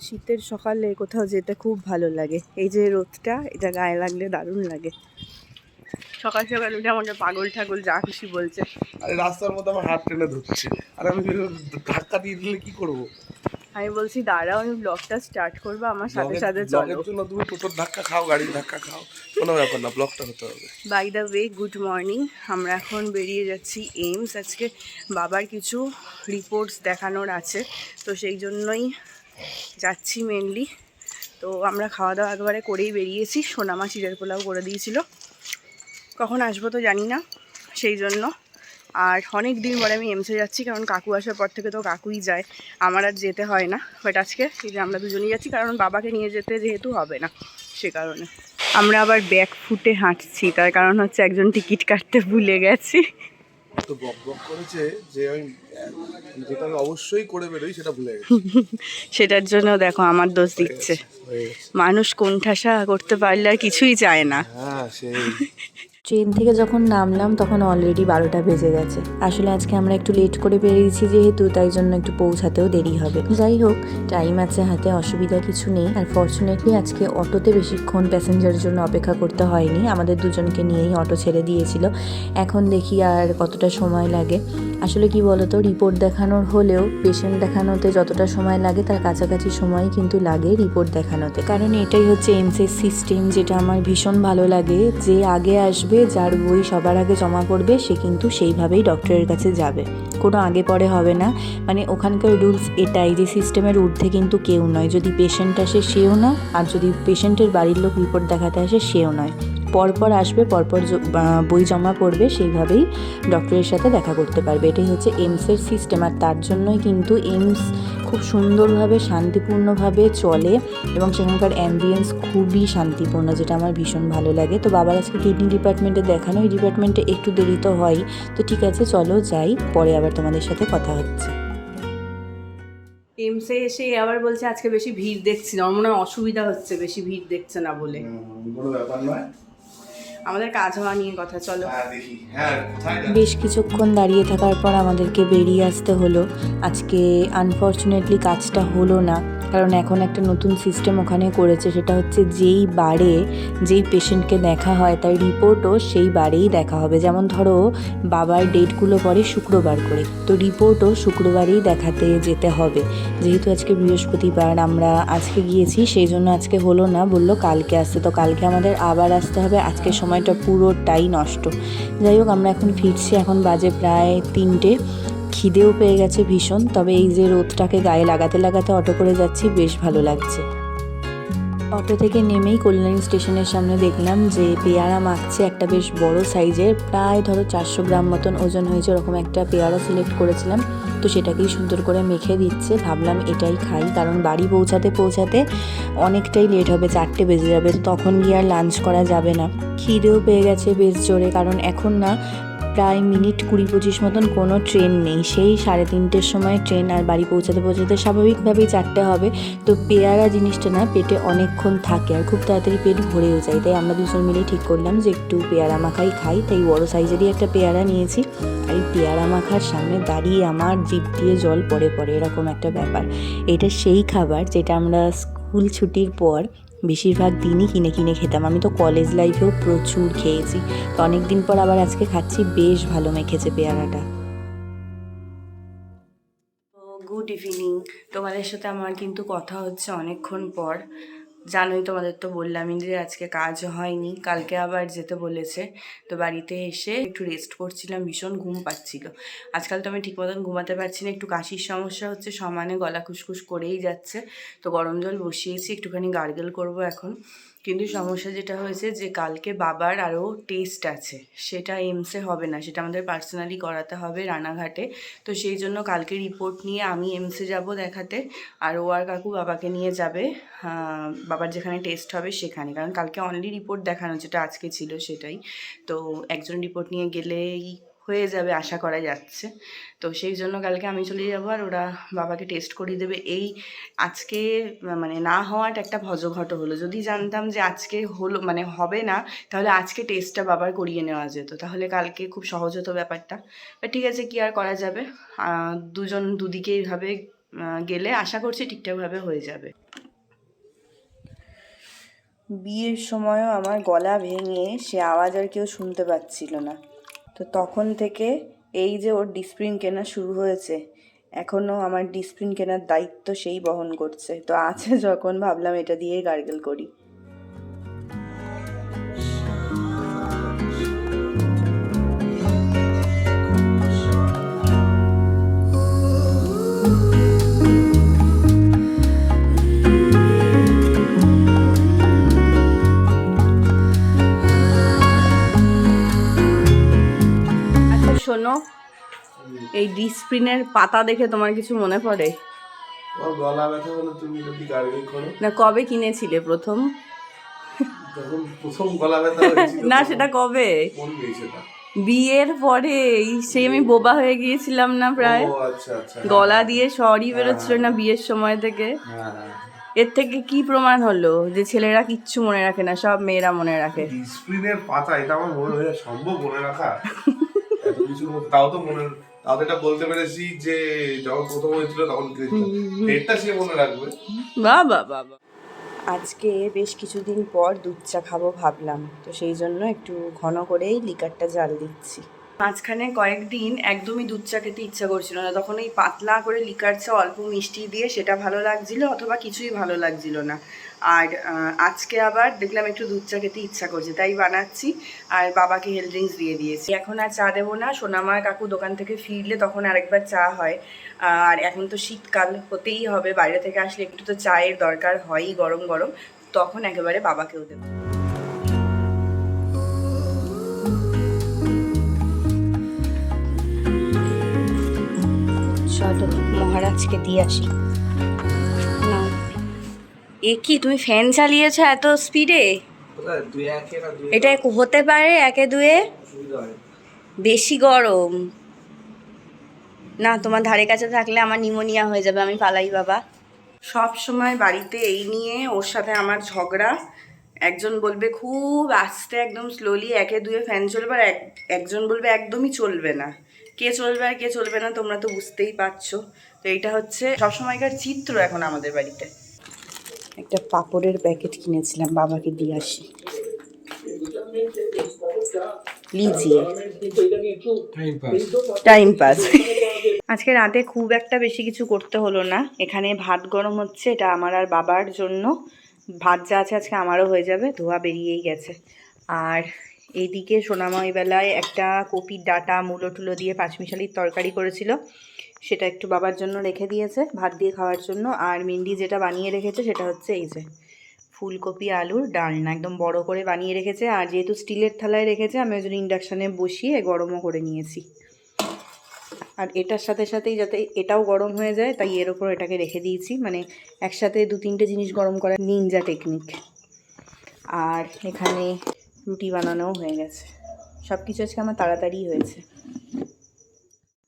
শীতের সকালে কোথাও যেতে খুব ভালো লাগে। এই যে রোদটা, এটা গায়ে লাগলে দারুণ লাগে। সকাল সকাল উঠে আমাকে পাগল ঠাগল যা খুশি বলছে। আরে রাস্তার মধ্যে আমার হাত টেনে ধরছে, আর আমি ধাক্কা দিয়ে দিলে কি করবো? আমি বলছি দাঁড়াও, আমি ব্লগটা স্টার্ট করবো, আমার সাথে সাথে চলো। ব্লগের জন্য তুমি টোটোর ধাক্কা খাও, গাড়ির ধাক্কা খাও, কোনো ব্যাপার না, ব্লগটা হতে হবে। By the way, good morning. আমরা এখন বেরিয়ে যাচ্ছি এইমস। আজকে বাবার কিছু রিপোর্টস দেখানোর আছে, তো সেই জন্যই যাচ্ছি মেনলি। তো আমরা খাওয়া দাওয়া একবারে করেই বেরিয়েছি। সোনামা চিড়ের পোলাও করে দিয়েছিল, কখন আসবো তো জানি না, সেই জন্য। আর অনেক দিন পরে আমি এমসে যাচ্ছি, কারণ কাকু আসার পর থেকে তো কাকুই যায়, আমার আর যেতে হয় না। বাট আজকে এই যে আমরা দুজনেই যাচ্ছি, কারণ বাবাকে নিয়ে যেতে যেহেতু হবে না, সে কারণে। আমরা আবার ব্যাক ফুটে হাঁটছি, তার কারণ হচ্ছে একজন টিকিট কাটতে ভুলে গেছি। তো বক বক করেছে যে আমি যেটা আমি অবশ্যই করে বেরোই সেটা ভুলে গেছি। সেটার জন্য দেখো আমার দোষ দিচ্ছে। মানুষ কোণঠাসা করতে পারলে আর কিছুই চায় না। হ্যাঁ, সেই ট্রেন থেকে যখন নামলাম তখন অলরেডি 12টা বেজে গেছে। আসলে আজকে আমরা একটু লেট করে বেরিয়েছি যেহেতু, তাই জন্য একটু পৌঁছাতেও দেরি হবে। যাই হোক, টাইম আছে হাতে, অসুবিধা কিছু নেই। আর ফর্চুনেটলি আজকে অটোতে বেশিক্ষণ প্যাসেঞ্জারের জন্য অপেক্ষা করতে হয়নি, আমাদের দুজনকে নিয়েই অটো ছেড়ে দিয়েছিল। এখন দেখি আর কতটা সময় লাগে। আসলে কি বলতো, রিপোর্ট দেখানোর হলেও পেশেন্ট দেখানোতে যতটা সময় লাগে তার কাছাকাছি সময় কিন্তু লাগে রিপোর্ট দেখানোতে। কারণ এটাই হচ্ছে এমসের সিস্টেম, যেটা আমার ভীষণ ভালো লাগে। যে আগে আসবে, যার বই সবার আগে জমা পড়বে, সে কিন্তু সেইভাবেই ডক্টরের কাছে যাবে, কোনো আগে পরে হবে না। মানে ওখানকার রুলস এটাই যে সিস্টেমের ঊর্ধ্বে কিন্তু কেউ নয়। যদি পেশেন্ট আসে সেও না, আর যদি পেশেন্টের বাড়ির লোক রিপোর্ট দেখাতে আসে সেও নয়। পরপর আসবে, পরপর বই জমা পড়বে, সেইভাবেই ডক্টরের সাথে দেখা করতে পারবে। এটাই হচ্ছে এইমসের সিস্টেম। আর তার জন্যই কিন্তু এইমস খুব সুন্দরভাবে শান্তিপূর্ণভাবে চলে, এবং সেখানকার অ্যাম্বিয়েন্স খুবই শান্তিপূর্ণ, যেটা আমার ভীষণ ভালো লাগে। তো বাবার আজকে কিডনি ডিপার্টমেন্টে দেখানো, এই ডিপার্টমেন্টে একটু দেরি তো হয়। তো ঠিক আছে, চলো যাই, পরে আবার তোমাদের সাথে কথা হচ্ছে। এমসে এসে আবার বলছে আজকে বেশি ভিড় দেখছি না, আমার মনে হয় অসুবিধা হচ্ছে বেশি ভিড় দেখছে না বলে। কোনো ব্যাপার নয়, আমাদের কাজ হওয়া নিয়ে কথা, চলো। দেখি। হ্যাঁ, বেশ কিছুক্ষণ দাঁড়িয়ে থাকার পর আমাদেরকে বেরিয়ে আসতে হলো। আজকে আনফর্চুনেটলি কাজটা হলো না, কারণ এখন একটা নতুন সিস্টেম ওখানে করেছে। সেটা হচ্ছে যেই বারে যেই পেশেন্টকে দেখা হয় তার রিপোর্টও সেই বারেই দেখা হবে। যেমন ধরো বাবার ডেটগুলো পড়ে শুক্রবার করে, তো রিপোর্টও শুক্রবারেই দেখাতে যেতে হবে। যেহেতু আজকে বৃহস্পতিবার, আমরা আজকে গিয়েছি, সেই জন্য আজকে হলো না, বললো কালকে আসতে। তো কালকে আমাদের আবার আসতে হবে, আজকের সময়টা পুরোটাই নষ্ট। যাই হোক, আমরা এখন ফিরছি, এখন বাজে প্রায় 3টে। খিদেও পেয়ে গেছে ভীষণ, তবে এই যে রোদটাকে গায়ে লাগাতে লাগাতে অটো করে যাচ্ছি, বেশ ভালো লাগছে। অটো থেকে নেমেই কল্যাণী স্টেশনের সামনে দেখলাম যে পেয়ারা মাখছে, একটা বেশ বড় সাইজের, প্রায় ধরো 400 গ্রাম মতন ওজন হয়েছে, ওরকম একটা পেয়ারা সিলেক্ট করেছিলাম। তো সেটাকেই সুন্দর করে মেখে দিচ্ছে। ভাবলাম এটাই খাই, কারণ বাড়ি পৌঁছাতে পৌঁছাতে অনেকটাই লেট হবে, 4টে বেজে যাবে, তো তখন গিয়ে আর লাঞ্চ করা যাবে না। খিদেও পেয়ে গেছে বেশ জোরে, কারণ এখন না প্রায় মিনিট 20-25 মতন কোনো ট্রেন নেই। সেই 3:30টের সময় ট্রেন, আর বাড়ি পৌঁছাতে পৌঁছাতে স্বাভাবিকভাবেই 4টে হবে। তো পেয়ারা জিনিসটা না পেটে অনেকক্ষণ থাকে, আর খুব তাড়াতাড়ি পেট ভরেও যায়। তাই আমরা দুজন মিলেই ঠিক করলাম যে একটু পেয়ারা মাখাই খাই, তাই বড় সাইজেরই একটা পেয়ারা নিয়েছি। আর এই পেয়ারা মাখার সামনে দাঁড়িয়ে আমার জিভ দিয়ে জল পড়ে পড়ে, এরকম একটা ব্যাপার। এটা সেই খাবার যেটা আমরা স্কুল ছুটির পর বেশিরভাগ দিনই কিনে কিনে খেতাম। আমি তো কলেজ লাইফেও প্রচুর খেয়েছি। তো অনেক দিন পর আবার আজকে খাচ্ছি, বেশ ভালো মেখেছে পেয়ারাটা। Good evening. তোমাদের সাথে আমার কিন্তু কথা হচ্ছে অনেকক্ষণ পর। জানোই, তোমাদের তো বললামই যে আজকে কাজ হয়নি, কালকে আবার যেতে বলেছে। তো বাড়িতে এসে একটু রেস্ট করছিলাম, ভীষণ ঘুম পাচ্ছিল। আজকাল তো আমি ঠিক মতন ঘুমাতে পারছি না, একটু কাশির সমস্যা হচ্ছে, সমানে গলা খুসখুস করেই যাচ্ছে। তো গরম জল বসিয়েছি, একটুখানি গার্গেল করব এখন। কিন্তু সমস্যা যেটা হয়েছে যে কালকে বাবার আরও টেস্ট আছে, সেটা এমসে হবে না, সেটা আমাদের পার্সোনালি করাতে হবে রানাঘাটে। তো সেই জন্য কালকে রিপোর্ট নিয়ে আমি এমসে যাব দেখাতে, আর ও আর কাকু বাবাকে নিয়ে যাবে বাবার যেখানে টেস্ট হবে সেখানে। কারণ কালকে অনলি রিপোর্ট দেখানো, যেটা আজকে ছিল সেটাই। তো একজন রিপোর্ট নিয়ে গেলেই হয়ে যাবে আশা করা যাচ্ছে। তো সেই জন্য কালকে আমি চলে যাবো, আর ওরা বাবাকে টেস্ট করিয়ে দেবে। এই আজকে মানে না হওয়াটা একটা ভজঘট হলো। যদি জানতাম যে আজকে হলো মানে হবে না, তাহলে আজকে টেস্টটা বাবার করিয়ে নেওয়া যেত, তাহলে কালকে খুব সহজ হতো ব্যাপারটা। ঠিক আছে, কি আর করা যাবে, দুজন দুদিকে এইভাবে গেলে আশা করছি ঠিকঠাকভাবে হয়ে যাবে। বিয়ের সময়ও আমার গলা ভেঙে সে আওয়াজ আর কেউ শুনতে পাচ্ছিল না। তো তখন থেকে এই যে ওর ডিসপ্রিন কেনা শুরু হয়েছে, এখনও আমার ডিসপ্রিন কেনার দায়িত্ব সেই বহন করছে। তো আছে যখন ভাবলাম এটা দিয়েই গার্গেল করি। শোনো, এই ডিসপ্রিনের পাতা দেখে তোমার কিছু মনে পড়ে? আমার গলা ব্যথা হলো, তুমি যদি গার্গেল করো। না, কবে কিনেছিলে প্রথম? যখন প্রথম গলা ব্যথা হয়েছিল। না, সেটা কবে? কোন বিয়ে সেটা? বিয়ের পরে সেই আমি বোবা হয়ে গিয়েছিলাম না প্রায়। ও আচ্ছা আচ্ছা। গলা দিয়ে সরই বেরোচ্ছিল না বিয়ের সময় থেকে। হ্যাঁ। এর থেকে কি প্রমাণ হলো যে ছেলেরা কিচ্ছু মনে রাখে না, সব মেয়েরা মনে রাখে? ডিসপ্লিনের পাতা, এটা আমার মনে হয় সম্ভব মনে রাখা? এত কিছুর মধ্যে তাও তো এটা বলতে পেরেছি যে যখন প্রথম হয়েছিল তখন ডেটটা সে মনে রাখবে। বাবা বাবা। আজকে বেশ কিছুদিন পর দুধ চা খাবো ভাবলাম, তো সেই জন্য একটু ঘন করেই লিকারটা জাল দিচ্ছি। মাঝখানে কয়েকদিন একদমই দুধ চা খেতে ইচ্ছা করছিল না, তখন এই পাতলা করে লিকার চা অল্প মিষ্টি দিয়ে সেটা ভালো লাগছিল, অথবা কিছুই ভালো লাগছিল না। আর আজকে আবার দেখলাম একটু দুধ চা খেতে ইচ্ছা করছে, তাই বানাচ্ছি। আর বাবাকে হেলথ ড্রিঙ্কস দিয়ে দিয়েছি। এখন আর চা দেবো না, সোনামার কাকু দোকান থেকে ফিরলে তখন আরেকবার চা হয়। আর এখন তো শীতকাল, হতেই হবে, বাইরে থেকে আসলে একটু তো চায়ের দরকার হয়ই গরম গরম, তখন একেবারে বাবাকেও দেবো। চলো মহারাজকে দিয়ে আসি। না, এ কি তুমি ফ্যান চালিয়েছো এত স্পিডে? এটা হতে পারে একে দুয়ে? বেশি গরম না, তোমার ধারে কাছে থাকলে আমার নিউমোনিয়া হয়ে যাবে, আমি পালাই বাবা। সব সময় বাড়িতে এই নিয়ে ওর সাথে আমার ঝগড়া। একজন বলবে খুব আস্তে একদম স্লোলি একে দুয়ে ফ্যান চলবে, আর একজন বলবে একদমই চলবে না। কে চলবে আর কে চলবে না তোমরা তো বুঝতেই পারছো। তো এইটা হচ্ছে সবসময়কার চিত্র এখন আমাদের বাড়িতে। একটা পাপড়ের প্যাকেট কিনেছিলাম, বাবাকে দিয়ে আসি। লিজিয়ে টাইম পাস। আজকে রাতে খুব একটা বেশি কিছু করতে হলো না, এখানে ভাত গরম হচ্ছে, এটা আমার আর বাবার জন্য। ভাত যা আছে আজকে আমারও হয়ে যাবে, ধোয়া বেরিয়েই গেছে। আর এইদিকে সোনামা ওই বেলায় একটা কপির ডাঁটা মূলো টুলো দিয়ে পাঁচমিশালির তরকারি করেছিল, সেটা একটু বাবার জন্য রেখে দিয়েছে ভাত দিয়ে খাওয়ার জন্য। আর মিন্ডি যেটা বানিয়ে রেখেছে সেটা হচ্ছে এই যে ফুলকপি আলুর ডালনা, একদম বড় করে বানিয়ে রেখেছে। আর যেহেতু স্টিলের থালায় রেখেছে, আমি ওই জন্য ইন্ডাকশানে বসিয়ে গরমও করে নিয়েছি। আর এটার সাথে সাথেই যাতে এটাও গরম হয়ে যায়, তাই এর ওপর এটাকে রেখে দিয়েছি, মানে একসাথে দু তিনটে জিনিস গরম করার নিনজা টেকনিক। আর এখানে রুটি বানানোও হয়ে গেছে, সব কিছু আজকে আমার তাড়াতাড়ি হয়েছে।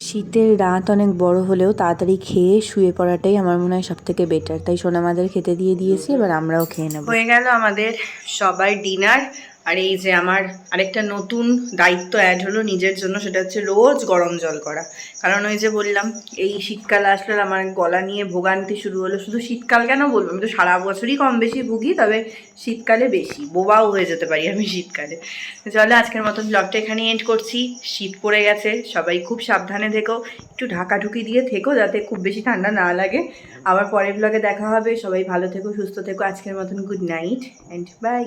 শীতের রাত অনেক বড় হলেও তাড়াতাড়ি খেয়ে শুয়ে পড়াটাই আমার মনে হয় সব থেকে বেটার, তাই সোনামাদের খেতে দিয়ে দিয়েছি, এবার আমরাও খেয়ে নেব। হয়ে গেল আমাদের সবাই ডিনার। আর এই যে আমার আরেকটা নতুন দায়িত্ব অ্যাড হলো নিজের জন্য, সেটা হচ্ছে রোজ গরম জল করা। কারণ ওই যে বললাম এই শীতকাল আসলে আমার গলা নিয়ে ভোগান্তি শুরু হলো। শুধু শীতকাল কেন বলবো, আমি তো সারা বছরই কম বেশি ভুগি, তবে শীতকালে বেশি, বোবাও হয়ে যেতে পারি আমি শীতকালে। চলো আজকের মতন ব্লগটা এখানে এন্ড করছি। শীত পড়ে গেছে, সবাই খুব সাবধানে থেকো, একটু ঢাকাঢুকি দিয়ে থেকো যাতে খুব বেশি ঠান্ডা না লাগে। আবার পরের ব্লগে দেখা হবে, সবাই ভালো থেকো সুস্থ থেকো। আজকের মতন গুড নাইট অ্যান্ড বাই।